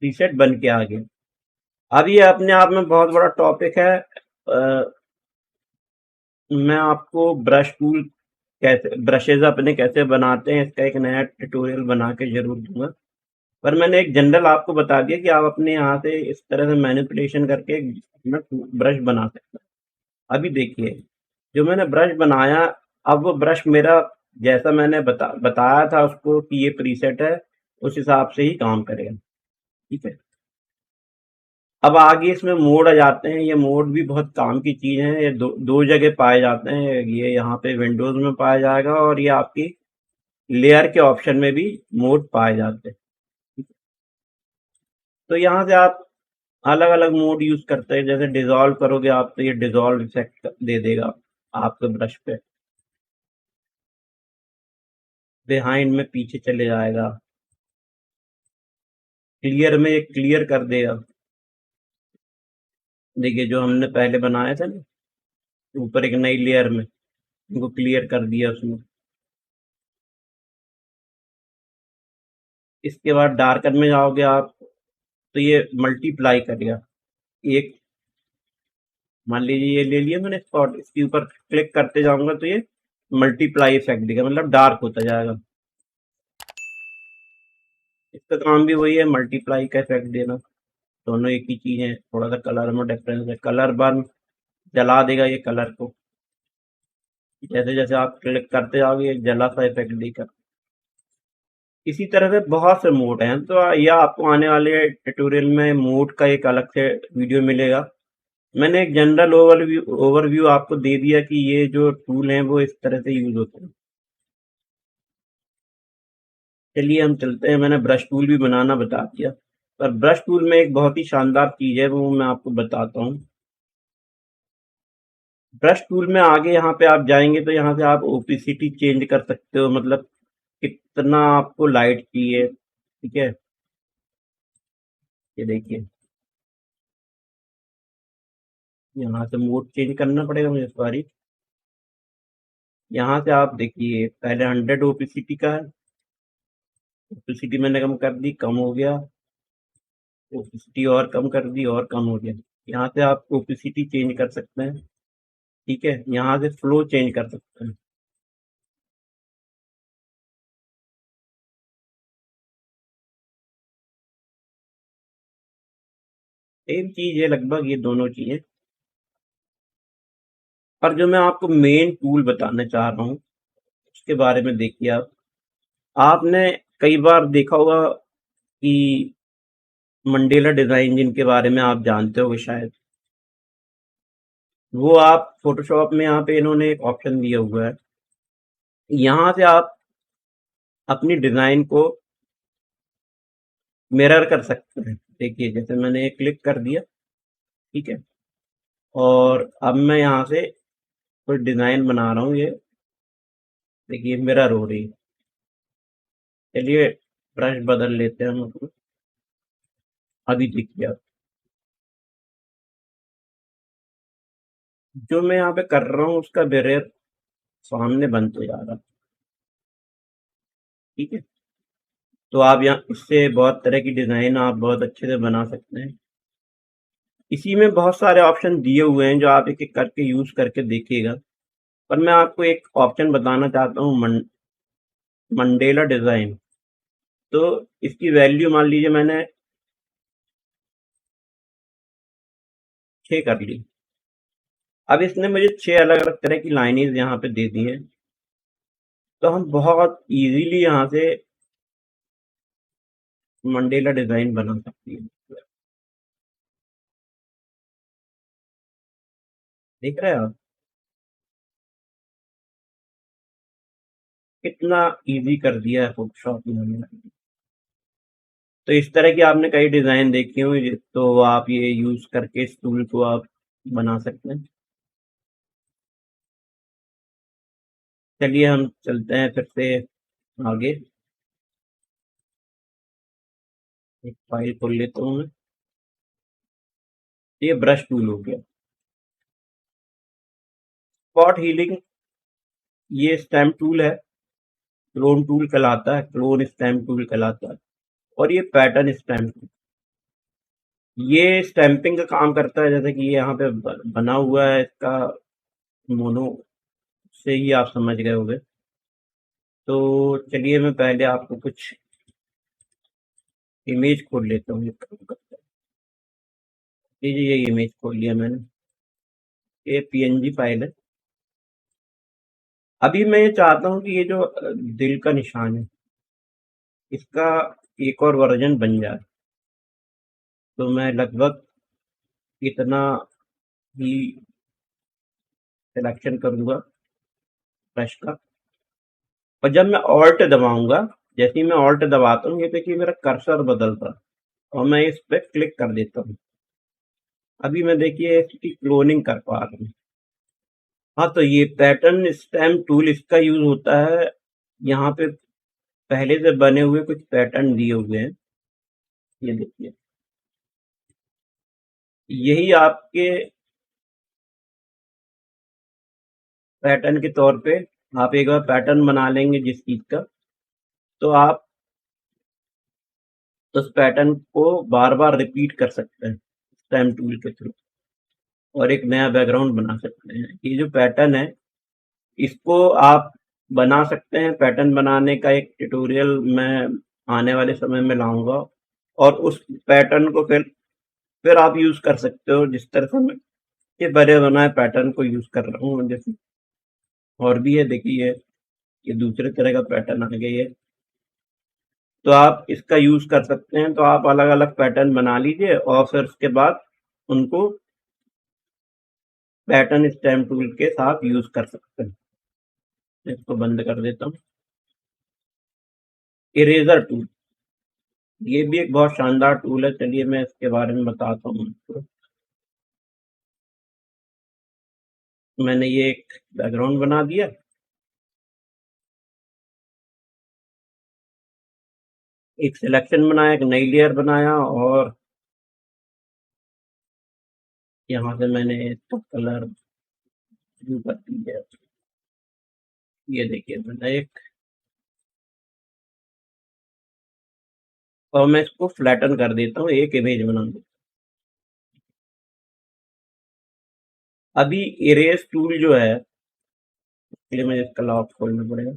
प्रीसेट बन के आ गया। अब ये अपने आप में बहुत बड़ा टॉपिक है। मैं आपको ब्रश टूल कैसे, ब्रशेज अपने कैसे बनाते हैं, इसका एक नया ट्यूटोरियल बना के जरूर दूंगा। पर मैंने एक जनरल आपको बता दिया कि आप अपने यहाँ से इस तरह से मैनिपुलेशन करके अपना ब्रश बना सकते हैं। अभी देखिए जो मैंने ब्रश बनाया, अब वो ब्रश मेरा जैसा मैंने बताया था उसको कि ये प्रीसेट है, उस हिसाब से ही काम करेगा, ठीक है। अब आगे इसमें मोड आ जाते हैं। ये मोड भी बहुत काम की चीज है। ये दो जगह पाए जाते हैं। ये यहाँ पे विंडोज में पाया जाएगा और ये आपकी लेयर के ऑप्शन में भी मोड पाए जाते हैं। तो यहाँ से आप अलग अलग मोड यूज करते हैं। जैसे डिसॉल्व करोगे आप तो ये डिसॉल्व इफेक्ट दे देगा आपके ब्रश पे, बिहाइंड में पीछे चले जाएगा, क्लियर में ये क्लियर कर देगा। देखिए जो हमने पहले बनाया था ना ऊपर एक नई लेयर में, उनको क्लियर कर दिया उसने। इसके बाद डार्कन में जाओगे आप तो ये मल्टीप्लाई करेगा। एक मान लीजिए ये ले लिया मैंने स्पॉट, इसके ऊपर क्लिक करते जाऊंगा तो ये मल्टीप्लाई इफेक्ट देगा, मतलब डार्क होता जाएगा। इसका काम भी वही है, मल्टीप्लाई का इफेक्ट देना। दोनों एक ही चीज है, थोड़ा सा कलर में डिफरेंस है। कलर बर्न जला देगा ये कलर को, जैसे जैसे आप क्लिक करते जाओगे ये जला सा इफेक्ट देगा। इसी तरह से बहुत से मोड हैं, तो यह आपको आने वाले ट्यूटोरियल में मोड का एक अलग से वीडियो मिलेगा। मैंने एक जनरल ओवरव्यू आपको दे दिया कि ये जो टूल हैं वो इस तरह से यूज होते हैं। चलिए हम चलते हैं। मैंने ब्रश टूल भी बनाना बता दिया, पर ब्रश टूल में एक बहुत ही शानदार चीज है वो मैं आपको बताता हूँ। ब्रश टूल में आगे यहाँ पे आप जाएंगे तो यहाँ से आप ओपेसिटी चेंज कर सकते हो, मतलब कितना आपको लाइट चाहिए, ठीक है। ये देखिए यहाँ से मोड चेंज करना पड़ेगा मुझे, सॉरी। यहाँ से आप देखिए पहले 100 ओपेसिटी का है, ओपेसिटी मैंने कम कर दी, कम हो गया। ओपेसिटी और कम कर दी और कम हो गया। यहाँ से आप ओपेसिटी चेंज कर सकते हैं, ठीक है। यहाँ से फ्लो चेंज कर सकते हैं। सेम चीज है लगभग ये दोनों चीजें। पर जो मैं आपको मेन टूल बताना चाह रहा हूँ उसके बारे में देखिए आप। आपने कई बार देखा होगा कि मंडेला डिजाइन जिनके बारे में आप जानते होगे शायद, वो आप फोटोशॉप में यहाँ पे इन्होंने एक ऑप्शन दिया हुआ है। यहाँ से आप अपनी डिजाइन को मिरर कर सकते हैं। देखिए जैसे मैंने ये क्लिक कर दिया, ठीक है, और अब मैं यहाँ से कोई डिजाइन बना रहा हूँ, ये देखिए मिरर हो रही है। चलिए ब्रश बदल लेते हैं हम अपना। अभी देखिए आप जो मैं यहाँ पे कर रहा हूँ उसका बैरियर सामने बनते जा रहा है। ठीक है, तो आप यहाँ इससे बहुत तरह की डिजाइन आप बहुत अच्छे से बना सकते हैं। इसी में बहुत सारे ऑप्शन दिए हुए हैं जो आप एक एक करके यूज करके देखिएगा। पर मैं आपको एक ऑप्शन बताना चाहता हूँ, मंडेला डिजाइन। तो इसकी वैल्यू मान लीजिए मैंने 6 कर ली। अब इसने मुझे 6 अलग अलग तरह की लाइनें यहाँ पे दे दी हैं, तो हम बहुत इजीली यहाँ से मंडेला डिजाइन बना सकती है। देख रहे हैं आप कितना इजी कर दिया है फोटोशॉप ने। तो इस तरह की आपने कई डिजाइन देखी होंगी, तो आप ये यूज करके इस टूल को आप बना सकते हैं। चलिए हम चलते हैं फिर से आगे। एक फाइल खोल लेता हूँ मैं। ये ब्रश टूल हो गया। स्पॉट हीलिंग, ये स्टैम्प टूल है, क्लोन टूल कहलाता है, क्लोन स्टैम्प टूल कहलाता है। और ये पैटर्न स्टैम्प, ये स्टैंपिंग का काम करता है। जैसे कि ये यहाँ पे बना हुआ है इसका मोनो, से ही आप समझ गए होंगे। तो चलिए मैं पहले आपको कुछ इमेज खोल लेता हूँ। ये काम करता है। ये इमेज खोल लिया मैंने, ये पीएनजी फाइल है। अभी मैं ये चाहता हूँ कि ये जो दिल का निशान है, इसका एक और वर्जन बन जाए। तो मैं लगभग इतना ही सिलेक्शन करूंगा ब्रश का, और जब मैं ऑल्ट दबाऊंगा, जैसे ही मैं ऑल्ट दबाता हूँ, ये देखिए मेरा कर्सर बदलता है और मैं इस पे क्लिक कर देता हूँ। अभी मैं देखिए इसकी क्लोनिंग कर पा रहा हूँ। हाँ, तो ये पैटर्न स्टैम्प टूल इसका यूज होता है। यहाँ पे पहले से बने हुए कुछ पैटर्न दिए हुए हैं, ये देखिए। यही आपके पैटर्न के तौर पे, आप एक बार पैटर्न बना लेंगे जिस चीज का, तो आप उस पैटर्न को बार बार रिपीट कर सकते हैं स्टैम्प टूल के थ्रू, और एक नया बैकग्राउंड बना सकते हैं। ये जो पैटर्न है, इसको आप बना सकते हैं। पैटर्न बनाने का एक ट्यूटोरियल मैं आने वाले समय में लाऊंगा, और उस पैटर्न को फिर आप यूज कर सकते हो जिस तरह से मैं ये बने बनाए पैटर्न को यूज कर रहा हूँ। जैसे और भी है, देखिए ये दूसरे तरह का पैटर्न आ गया है, तो आप इसका यूज कर सकते हैं। तो आप अलग अलग पैटर्न बना लीजिए और फिर उसके बाद उनको पैटर्न स्टैम्प टूल के साथ यूज कर सकते हैं। इसको बंद कर देता हूँ। इरेजर टूल, ये भी एक बहुत शानदार टूल है। चलिए मैं इसके बारे में बताता हूँ आपको। मैंने ये एक बैकग्राउंड बना दिया, एक सिलेक्शन बनाया, एक नई लेयर बनाया, और यहाँ से मैंने इसका कलर ब्लू कर दिया। ये देखिए मैंने एक, और मैं इसको फ्लैटन कर देता हूँ, एक इमेज बना दूँ। अभी इरेज टूल जो है, ये मुझे इसका लॉक खोलना पड़ेगा।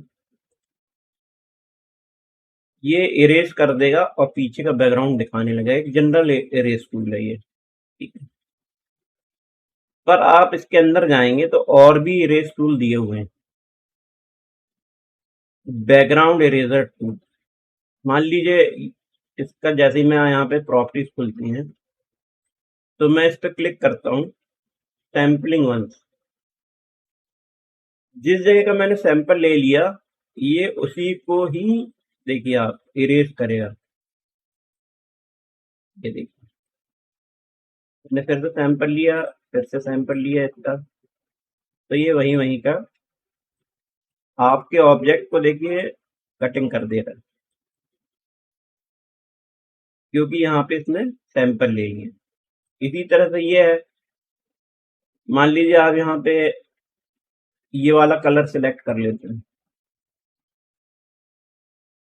ये इरेज कर देगा और पीछे का बैकग्राउंड दिखाने लगेगा। एक जनरल इरेज टूल है ये, ठीक है। पर आप इसके अंदर जाएंगे तो और भी इरेज टूल दिए हुए हैं। बैकग्राउंड इरेजर टूल, मान लीजिए इसका, जैसे ही मैं यहाँ पे प्रॉपर्टीज खुलती हैं, तो मैं इस पर क्लिक करता हूँ, सैम्पलिंग वंस। जिस जगह का मैंने सैंपल ले लिया, ये उसी को ही देखिए आप इरेज करेगा। ये देखिए मैंने फिर से सैंपल लिया, फिर से सैंपल लिया इसका, तो ये वही वही का आपके ऑब्जेक्ट को देखिए कटिंग कर दे रहा है, क्योंकि यहाँ पे इसने सैंपल ले लिए। इसी तरह से ये है, मान लीजिए आप यहाँ पे ये वाला कलर सिलेक्ट कर लेते हैं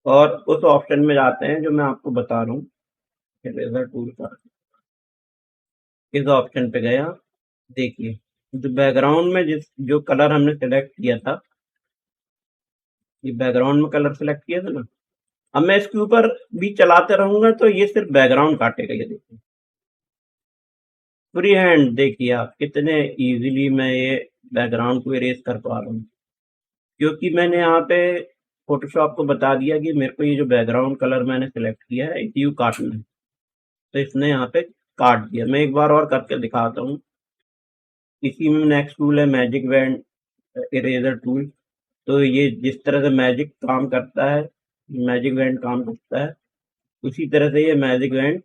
और उस ऑप्शन में जाते हैं जो मैं आपको बता रहा हूँ, इरेजर टूल का। इस ऑप्शन पे गया, देखिए जो बैकग्राउंड में जिस जो कलर हमने सिलेक्ट किया था, ये बैकग्राउंड में कलर सिलेक्ट किया था ना, अब मैं इसके ऊपर भी चलाते रहूंगा तो ये सिर्फ बैकग्राउंड काटेगा। ये देखिए फ्री हैंड, देखिए आप कितने इजीली मैं ये बैकग्राउंड को इरेज कर पा रहा हूँ, क्योंकि मैंने यहाँ पे फोटोशॉप को बता दिया कि मेरे को ये जो बैकग्राउंड कलर मैंने सिलेक्ट किया है इसी को काटना है, तो इसने यहाँ पे काट दिया। मैं एक बार और करके दिखाता हूँ। इसी में नेक्स्ट टूल है मैजिक बैंड इरेजर टूल। तो ये जिस तरह से मैजिक काम करता है, मैजिक बैंड काम करता है, उसी तरह से ये मैजिक बैंड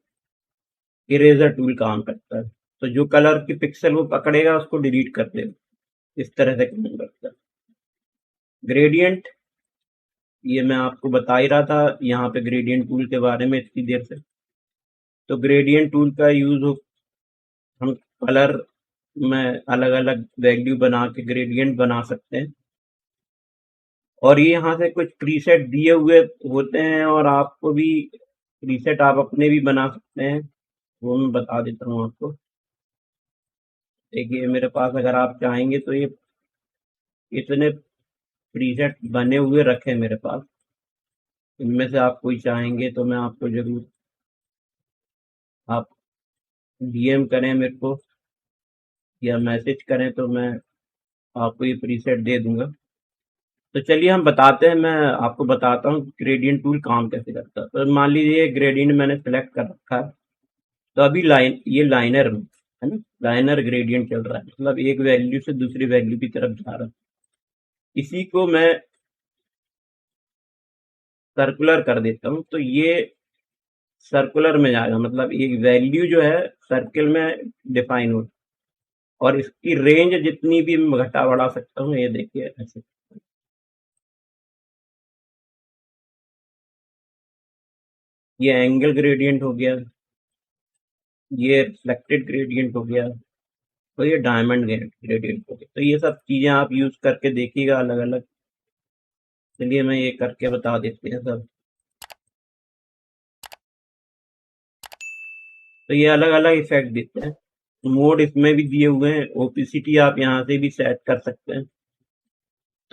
इरेजर टूल काम करता है। तो जो कलर की पिक्सल वो पकड़ेगा उसको डिलीट कर देगा, इस तरह से काम करता है। ग्रेडियंट, ये मैं आपको बता ही रहा था यहाँ पे ग्रेडियंट टूल के बारे में इतनी देर से। तो ग्रेडियंट टूल का यूज हम कलर में अलग अलग वैल्यू बना के ग्रेडियंट बना सकते हैं, और ये यहाँ से कुछ प्रीसेट दिए हुए होते हैं, और आपको भी प्रीसेट आप अपने भी बना सकते हैं, वो मैं बता देता हूँ आपको। देखिए मेरे पास अगर आप चाहेंगे तो ये इतने प्रीसेट बने हुए रखे मेरे पास, इनमें से आप कोई चाहेंगे तो मैं आपको जरूर, आप डीएम करें मेरे को या मैसेज करें तो मैं आपको ये प्रीसेट दे दूंगा। तो चलिए हम बताते हैं, मैं आपको बताता हूँ ग्रेडियंट टूल काम कैसे करता है। तो मान लीजिए ग्रेडियंट मैंने सेलेक्ट कर रखा है, तो अभी ये लाइनर में है ना, लाइनर ग्रेडियंट चल रहा है, मतलब एक वैल्यू से दूसरी वैल्यू की तरफ जा रहा है। इसी को मैं सर्कुलर कर देता हूँ तो ये सर्कुलर में जाएगा, मतलब एक वैल्यू जो है सर्किल में डिफाइन हो, और इसकी रेंज जितनी भी मैं घटा बढ़ा सकता हूँ, ये देखिए ऐसे। ये एंगल ग्रेडियंट हो गया, ये रिफ्लेक्टेड ग्रेडियंट हो गया, तो ये डायमंड ग्रेडियंट हो गया। तो ये सब चीजें आप यूज करके देखिएगा अलग अलग। चलिए मैं ये करके बता देते हैं सब। तो ये अलग अलग इफेक्ट देते हैं, मोड इसमें भी दिए हुए हैं, ओपिसिटी आप यहाँ से भी सेट कर सकते हैं।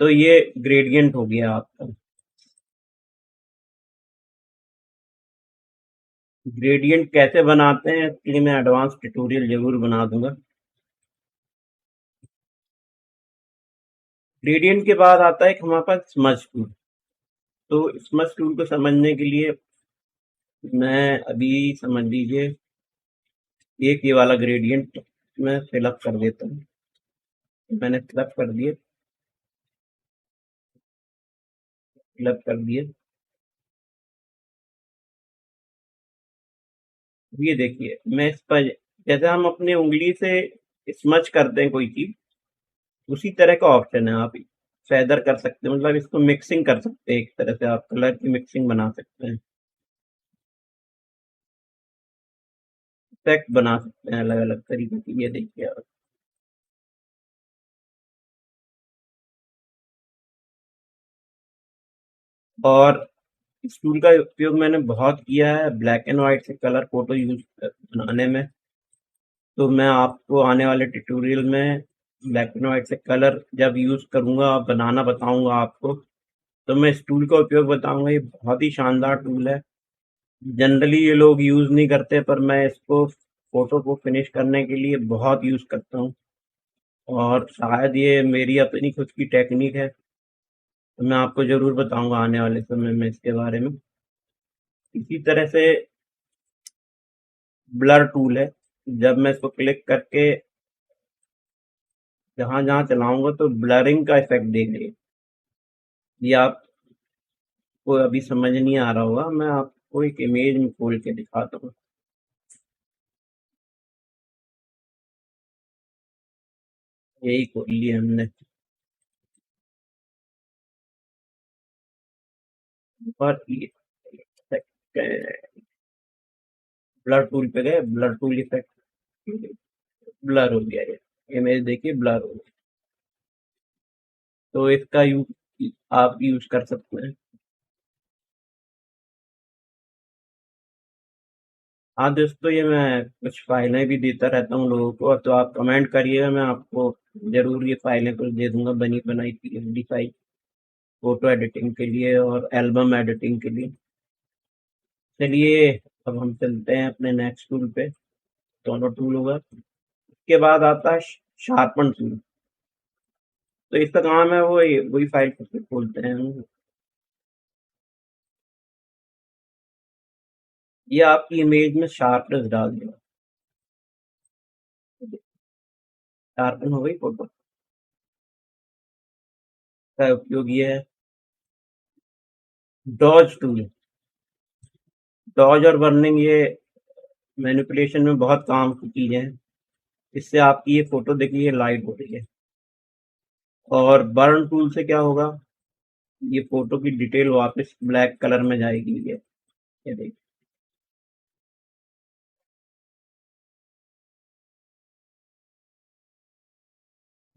तो ये ग्रेडियंट हो गया आपका। ग्रेडियंट कैसे बनाते हैं इसके लिए मैं एडवांस ट्यूटोरियल जरूर बना दूंगा। ग्रेडियंट के बाद आता है एक हमारे पास स्मज टूल। तो स्मज टूल को समझने के लिए मैं अभी, समझ लीजिए, एक ये वाला ग्रेडियंट मैं फिलअप कर देता हूँ। मैंने फिलअप कर दिए, फिलअप कर दिए। ये देखिए मैं इस पर, जैसे हम अपनी उंगली से स्मच करते हैं कोई चीज, उसी तरह का ऑप्शन है। आप फेदर कर सकते हैं, मतलब इसको मिक्सिंग कर सकते हैं, एक तरह से आप कलर की मिक्सिंग बना सकते हैं, इफेक्ट बना सकते हैं अलग अलग तरीके की। ये देखिए आप। और इस टूल का उपयोग मैंने बहुत किया है ब्लैक एंड व्हाइट से कलर फोटो यूज बनाने में। तो मैं आपको आने वाले ट्यूटोरियल में ब्लैक एंड व्हाइट से कलर जब यूज करूंगा, बनाना बताऊंगा आपको, तो मैं इस टूल का उपयोग बताऊंगा। ये बहुत ही शानदार टूल है, जनरली ये लोग यूज नहीं करते, पर मैं इसको फोटो को फिनिश करने के लिए बहुत यूज करता हूँ, और शायद ये मेरी अपनी खुद की टेक्निक है। तो मैं आपको जरूर बताऊंगा आने वाले समय में इसके बारे में। इसी तरह से ब्लर टूल है, जब मैं इसको क्लिक करके जहां जहां चलाऊंगा तो ब्लरिंग का इफेक्ट देंगे। ये आपको अभी समझ नहीं आ रहा होगा, मैं आपको एक इमेज में खोल के दिखाता हूँ। यही खोल लिया हमने, और ये ब्लर टूल पे गए, ब्लर टूल इफेक्ट, ब्लर हो गया ये। इमेज देखिए ब्लर हो गई। तो इसका यूज आप यूज कर सकते हैं। हाँ दोस्तों, ये मैं कुछ फाइलें भी देता रहता हूँ लोगों को, तो आप कमेंट करिएगा, मैं आपको जरूर ये फाइलें कुछ दे दूंगा, बनी बनाई पीएनजी फाइल, फोटो एडिटिंग के लिए और एल्बम एडिटिंग के लिए। चलिए, अब हम चलते हैं अपने नेक्स्ट टूल पे। दोनों टूल होगा, उसके बाद आता है शार्पन टूल। तो इसका काम है वही वही फाइल सबसे खोलते हैं हम। ये आपकी इमेज में शार्पनेस डाल देगा। शार्पन हो गई फोटो का उपयोग ये है। डॉज टूल, डॉज और बर्निंग, ये मैनिपुलेशन में बहुत काम की चीजें हैं। इससे आपकी ये फोटो देखिए लाइट हो रही है। और बर्न टूल से क्या होगा, ये फोटो की डिटेल वापस ब्लैक कलर में जाएगी। ये देखिए,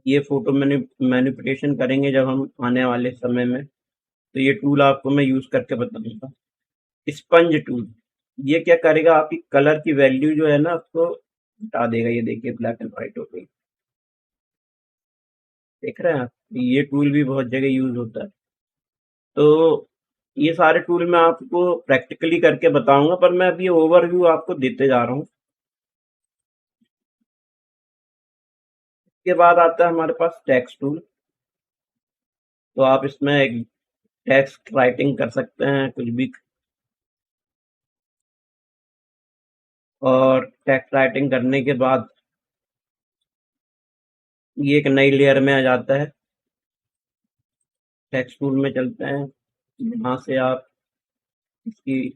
ये फोटो मैंने मैनिपुलेशन करेंगे जब हम आने वाले समय में, तो ये टूल आपको मैं यूज करके बताऊंगा। स्पंज टूल, ये क्या करेगा, आपकी कलर की वैल्यू जो है ना उसको हटा देगा। ये देखिए ब्लैक एंड व्हाइट हो गई, देख रहे हैं आप। ये टूल भी बहुत जगह यूज होता है। तो ये सारे टूल मैं आपको प्रैक्टिकली करके बताऊंगा, पर मैं अभी ओवरव्यू आपको देते जा रहा हूँ। इसके बाद आता है हमारे पास टेक्स्ट टूल। तो आप इसमें एक टेक्स्ट राइटिंग कर सकते हैं कुछ भी। और टेक्स्ट राइटिंग करने के बाद ये एक नई लेयर में आ जाता है। टेक्स्ट टूल में चलते हैं, यहाँ से आप इसकी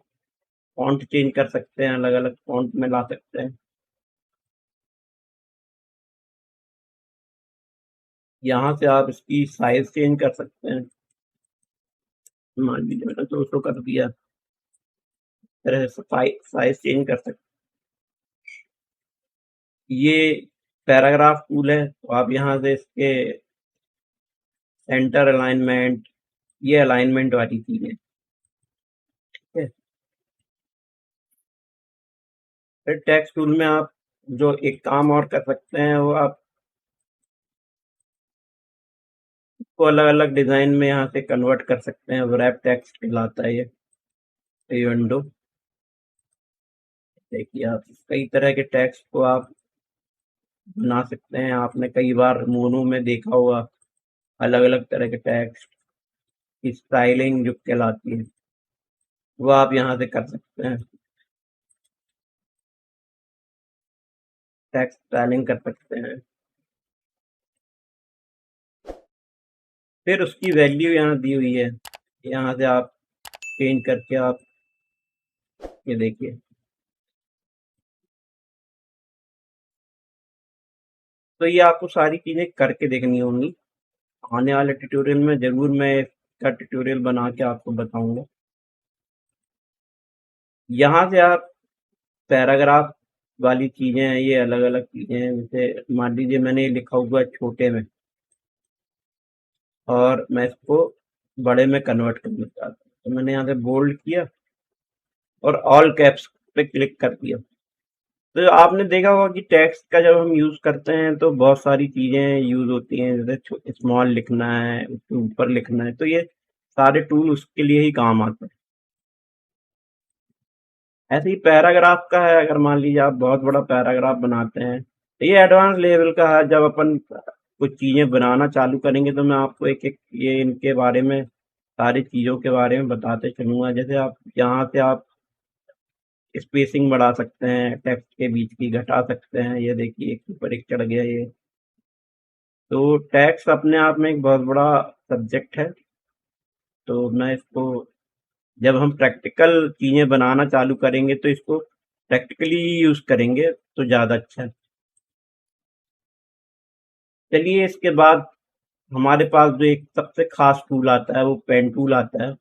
फॉन्ट चेंज कर सकते हैं, अलग अलग फॉन्ट में ला सकते हैं। यहाँ से आप इसकी साइज चेंज कर सकते हैं। मान लीजिए मैंने 200 कर दिया, इस तरह से साइज चेंज कर सकते हैं। ये पैराग्राफ टूल है, तो आप यहाँ से इसके सेंटर अलाइनमेंट, ये अलाइनमेंट वाली चीज है, ठीक है। फिर टेक्स्ट टूल में आप जो एक काम और कर सकते हैं, वो आप को अलग अलग डिजाइन में यहाँ से कन्वर्ट कर सकते हैं। रैप टेक्स्ट कहलाता है ये विंडो। देखिए, आप कई तरह के टेक्स्ट को आप बना सकते हैं। आपने कई बार मोनो में देखा होगा, अलग अलग तरह के टेक्स्ट की स्टाइलिंग जो कहलाती है, वो आप यहाँ से कर सकते हैं। टेक्स्ट स्टाइलिंग कर सकते हैं। फिर उसकी वैल्यू यहाँ दी हुई है, यहाँ से आप चेंज करके आप ये देखिए। तो ये आपको सारी चीजें करके देखनी होंगी। आने वाले ट्यूटोरियल में जरूर मैं इसका ट्यूटोरियल बना के आपको बताऊंगा। यहाँ से आप पैराग्राफ वाली चीजें हैं, ये अलग अलग चीजें हैं। जैसे मान लीजिए मैंने ये लिखा हुआ है छोटे में, और मैं इसको बड़े में कन्वर्ट करना चाहता हूँ, तो मैंने यहाँ से बोल्ड किया और ऑल कैप्स पे क्लिक कर दिया। तो आपने देखा होगा कि टेक्स्ट का जब हम यूज करते हैं तो बहुत सारी चीजें यूज होती हैं, जैसे स्मॉल लिखना है, उसके ऊपर लिखना है, तो ये सारे टूल उसके लिए ही काम आते हैं। ऐसे ही पैराग्राफ का है, अगर मान लीजिए आप बहुत बड़ा पैराग्राफ बनाते हैं, तो ये एडवांस लेवल का है। जब अपन कुछ चीजें बनाना चालू करेंगे तो मैं आपको एक एक ये इनके बारे में, सारी चीजों के बारे में बताते चलूंगा। जैसे आप यहाँ से आप स्पेसिंग बढ़ा सकते हैं, टेक्स्ट के बीच की घटा सकते हैं। ये देखिए एक के ऊपर एक चढ़ गया ये। तो टेक्स्ट अपने आप में एक बहुत बड़ा सब्जेक्ट है। तो मैं इसको, जब हम प्रैक्टिकल चीजें बनाना चालू करेंगे तो इसको प्रैक्टिकली यूज करेंगे तो ज्यादा अच्छा है। चलिए, इसके बाद हमारे पास जो एक सबसे खास टूल आता है वो पेन टूल आता है।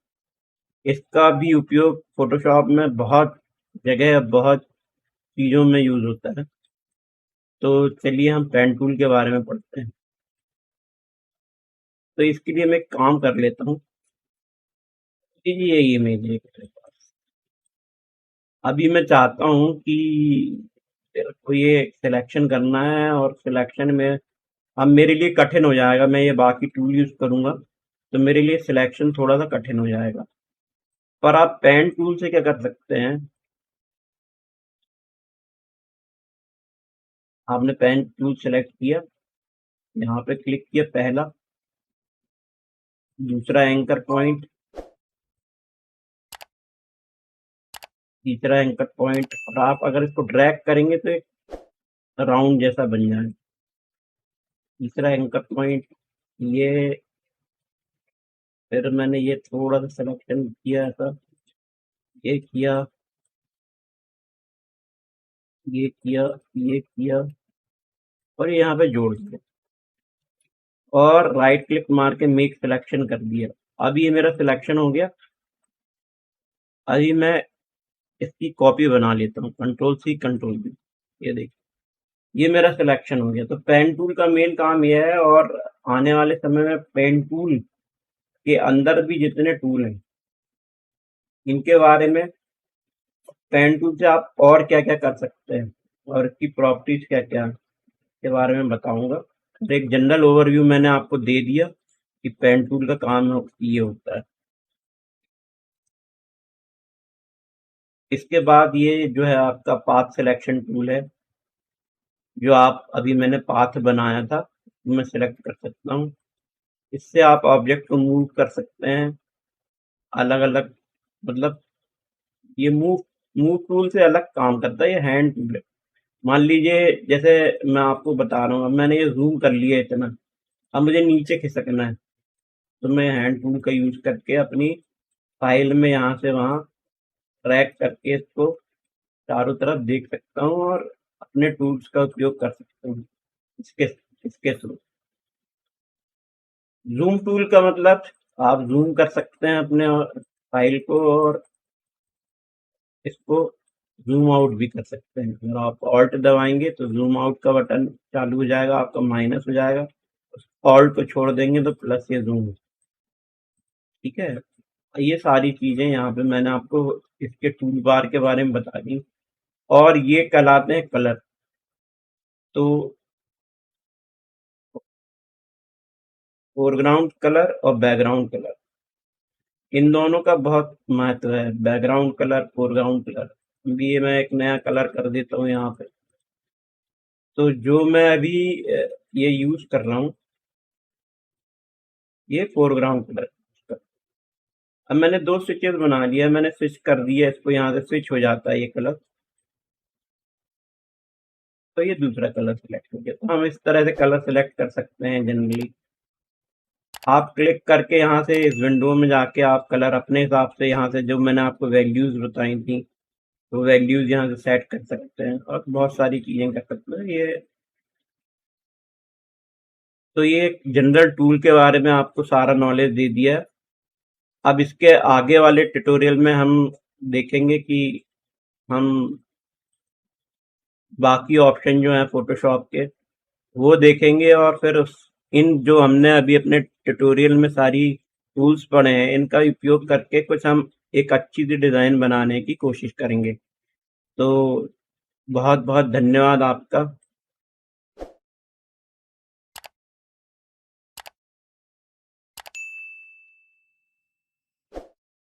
इसका भी उपयोग फोटोशॉप में बहुत जगह, बहुत चीजों में यूज होता है। तो चलिए हम पेन टूल के बारे में पढ़ते हैं। तो इसके लिए मैं एक काम कर लेता हूँ। ये इमेज है मेरे पास। अभी मैं चाहता हूँ कि मेरे को ये सिलेक्शन करना है, और सिलेक्शन में अब मेरे लिए कठिन हो जाएगा। मैं ये बाकी टूल यूज करूंगा तो मेरे लिए सिलेक्शन थोड़ा सा कठिन हो जाएगा। पर आप पेन टूल से क्या कर सकते हैं, आपने पेन टूल सेलेक्ट किया, यहाँ पे क्लिक किया, पहला, दूसरा एंकर पॉइंट, तीसरा एंकर पॉइंट, और आप अगर इसको ड्रैग करेंगे तो एक राउंड जैसा बन जाए। तीसरा एंकर पॉइंट, ये फिर मैंने ये थोड़ा सा सिलेक्शन किया ऐसा, ये किया, ये किया, ये किया, और ये यहाँ पे जोड़ दिया, और राइट क्लिक मार के मेक सिलेक्शन कर दिया। अब ये मेरा सिलेक्शन हो गया। अभी मैं इसकी कॉपी बना लेता हूँ, कंट्रोल सी कंट्रोल वी। ये देखिए, ये मेरा सिलेक्शन हो गया। तो पेन टूल का मेन काम ये है, और आने वाले समय में पेन टूल के अंदर भी जितने टूल हैं इनके बारे में, पेन टूल से आप और क्या क्या कर सकते हैं और इसकी प्रॉपर्टीज क्या क्या के बारे में बताऊंगा। तो एक जनरल ओवरव्यू मैंने आपको दे दिया कि पेन टूल का काम ये होता है। इसके बाद ये जो है आपका पाथ सिलेक्शन टूल है, जो आप अभी मैंने पाथ बनाया था मैं सिलेक्ट कर सकता हूँ। इससे आप ऑब्जेक्ट को मूव कर सकते हैं अलग अलग, मतलब ये मूव मूव टूल से अलग काम करता है। ये हैंड टूल है। मान लीजिए जैसे मैं आपको बता रहा हूँ, अब मैंने ये जूम कर लिया इतना, अब मुझे नीचे खिसकना है तो मैं हैंड टूल का यूज करके अपनी फाइल में यहाँ से वहाँ ट्रैक करके इसको चारों तरफ देख सकता हूँ, और अपने टूल्स का उपयोग कर सकता हूँ इसके इसके थ्रू। जूम टूल का मतलब आप जूम कर सकते हैं अपने फाइल को, और इसको जूम आउट भी कर सकते हैं। अगर आप ऑल्ट दबाएंगे तो जूम आउट का बटन चालू हो जाएगा, आपका माइनस हो जाएगा। ऑल्ट को छोड़ देंगे तो प्लस या जूम। ठीक है, ये सारी चीजें यहाँ पे मैंने आपको इसके टूल बार के बारे में बता दी। और ये कहलाते हैं कलर। तो फोरग्राउंड कलर और बैकग्राउंड कलर, इन दोनों का बहुत महत्व है। Background colour, foreground colour. अभी ये मैं एक नया कलर कर देता हूँ यहाँ पे। तो जो मैं अभी ये यूज कर रहा हूँ, ये फोरग्राउंड कलर। अब मैंने दो स्विचेस बना लिया, मैंने स्विच कर दिया इसको, यहाँ से स्विच हो जाता है ये कलर। तो ये दूसरा कलर सिलेक्ट हो गया। तो हम इस तरह से कलर सिलेक्ट कर सकते हैं जनरली। आप क्लिक करके यहाँ से इस विंडो में जाके आप कलर अपने हिसाब से, यहाँ से जो मैंने आपको वैल्यूज बताई थी तो वैल्यूज यहाँ से सेट कर सकते हैं, और बहुत सारी चीजें कर सकते हैं। तो ये जनरल टूल के बारे में आपको सारा नॉलेज दे दिया है। अब इसके आगे वाले ट्यूटोरियल में हम देखेंगे कि हम बाकी ऑप्शन जो है फोटोशॉप के वो देखेंगे, और फिर इन जो हमने अभी अपने ट्यूटोरियल में सारी टूल्स पढ़े हैं इनका उपयोग करके कुछ हम एक अच्छी सी डिज़ाइन बनाने की कोशिश करेंगे। तो बहुत बहुत धन्यवाद आपका।